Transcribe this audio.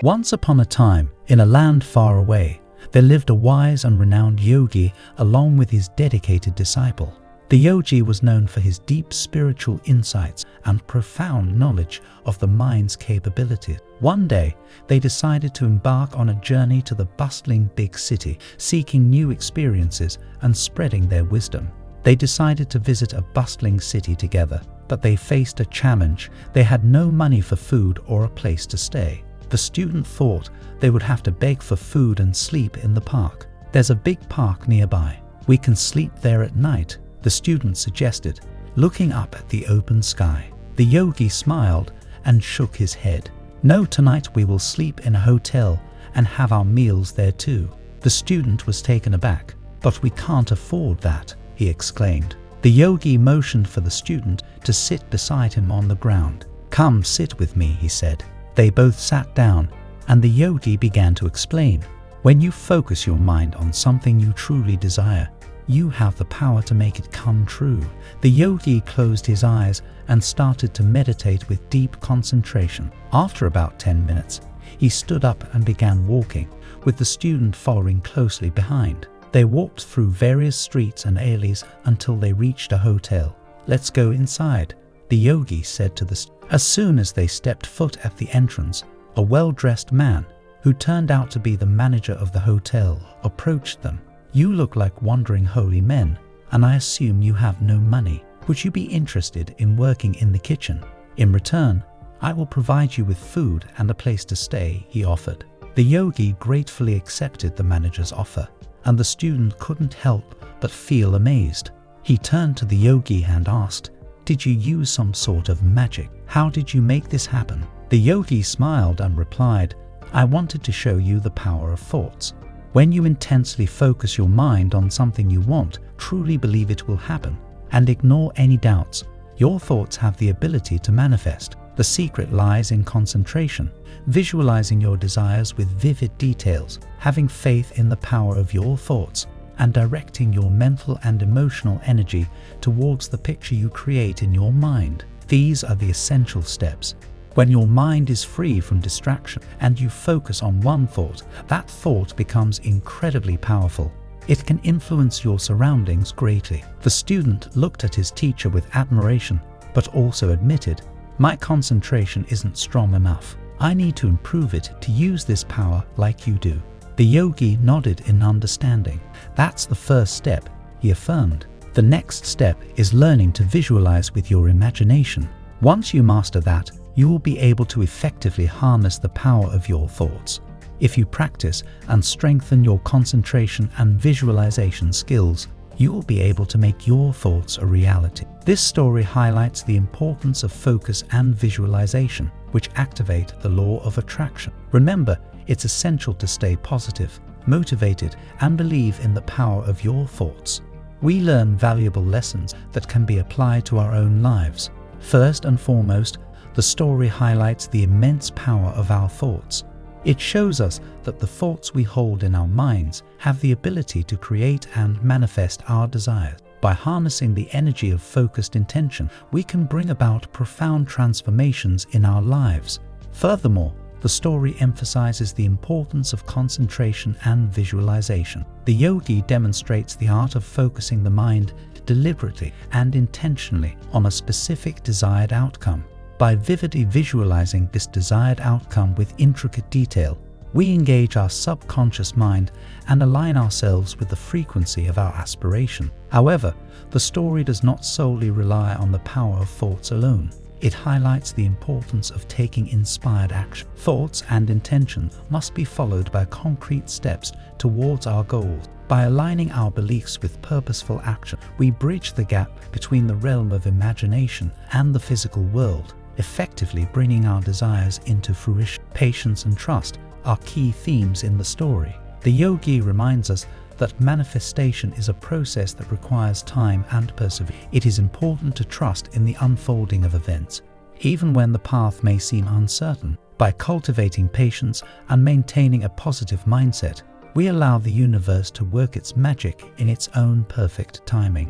Once upon a time, in a land far away, there lived a wise and renowned yogi along with his dedicated disciple. The yogi was known for his deep spiritual insights and profound knowledge of the mind's capabilities. One day, they decided to embark on a journey to the bustling big city, seeking new experiences and spreading their wisdom. They decided to visit a bustling city together, but they faced a challenge. They had no money for food or a place to stay. The student thought they would have to beg for food and sleep in the park. "There's a big park nearby. We can sleep there at night," the student suggested, looking up at the open sky. The yogi smiled and shook his head. "No, tonight we will sleep in a hotel and have our meals there too." The student was taken aback. "But we can't afford that," he exclaimed. The yogi motioned for the student to sit beside him on the ground. "Come, sit with me," he said. They both sat down, and the yogi began to explain. "When you focus your mind on something you truly desire, you have the power to make it come true." The yogi closed his eyes and started to meditate with deep concentration. After about 10 minutes, he stood up and began walking, with the student following closely behind. They walked through various streets and alleys until they reached a hotel. "Let's go inside," the yogi said to the student. As soon as they stepped foot at the entrance, a well-dressed man, who turned out to be the manager of the hotel, approached them. "You look like wandering holy men, and I assume you have no money. Would you be interested in working in the kitchen? In return, I will provide you with food and a place to stay," he offered. The yogi gratefully accepted the manager's offer, and the student couldn't help but feel amazed. He turned to the yogi and asked, "Did you use some sort of magic? How did you make this happen?" The yogi smiled and replied, "I wanted to show you the power of thoughts. When you intensely focus your mind on something you want, truly believe it will happen, and ignore any doubts, your thoughts have the ability to manifest. The secret lies in concentration, visualizing your desires with vivid details, having faith in the power of your thoughts, and directing your mental and emotional energy towards the picture you create in your mind. These are the essential steps. When your mind is free from distraction and you focus on one thought, that thought becomes incredibly powerful. It can influence your surroundings greatly." The student looked at his teacher with admiration, but also admitted, "My concentration isn't strong enough. I need to improve it to use this power like you do." The yogi nodded in understanding. "That's the first step," he affirmed. "The next step is learning to visualize with your imagination. Once you master that, you will be able to effectively harness the power of your thoughts. If you practice and strengthen your concentration and visualization skills, you will be able to make your thoughts a reality." This story highlights the importance of focus and visualization, which activate the law of attraction. Remember, it's essential to stay positive, motivated, and believe in the power of your thoughts. We learn valuable lessons that can be applied to our own lives. First and foremost, the story highlights the immense power of our thoughts. It shows us that the thoughts we hold in our minds have the ability to create and manifest our desires. By harnessing the energy of focused intention, we can bring about profound transformations in our lives. Furthermore, the story emphasizes the importance of concentration and visualization. The yogi demonstrates the art of focusing the mind deliberately and intentionally on a specific desired outcome. By vividly visualizing this desired outcome with intricate detail, we engage our subconscious mind and align ourselves with the frequency of our aspiration. However, the story does not solely rely on the power of thoughts alone. It highlights the importance of taking inspired action. Thoughts and intention must be followed by concrete steps towards our goals. By aligning our beliefs with purposeful action, we bridge the gap between the realm of imagination and the physical world, effectively bringing our desires into fruition. Patience and trust are key themes in the story. The yogi reminds us that manifestation is a process that requires time and perseverance. It is important to trust in the unfolding of events, even when the path may seem uncertain. By cultivating patience and maintaining a positive mindset, we allow the universe to work its magic in its own perfect timing.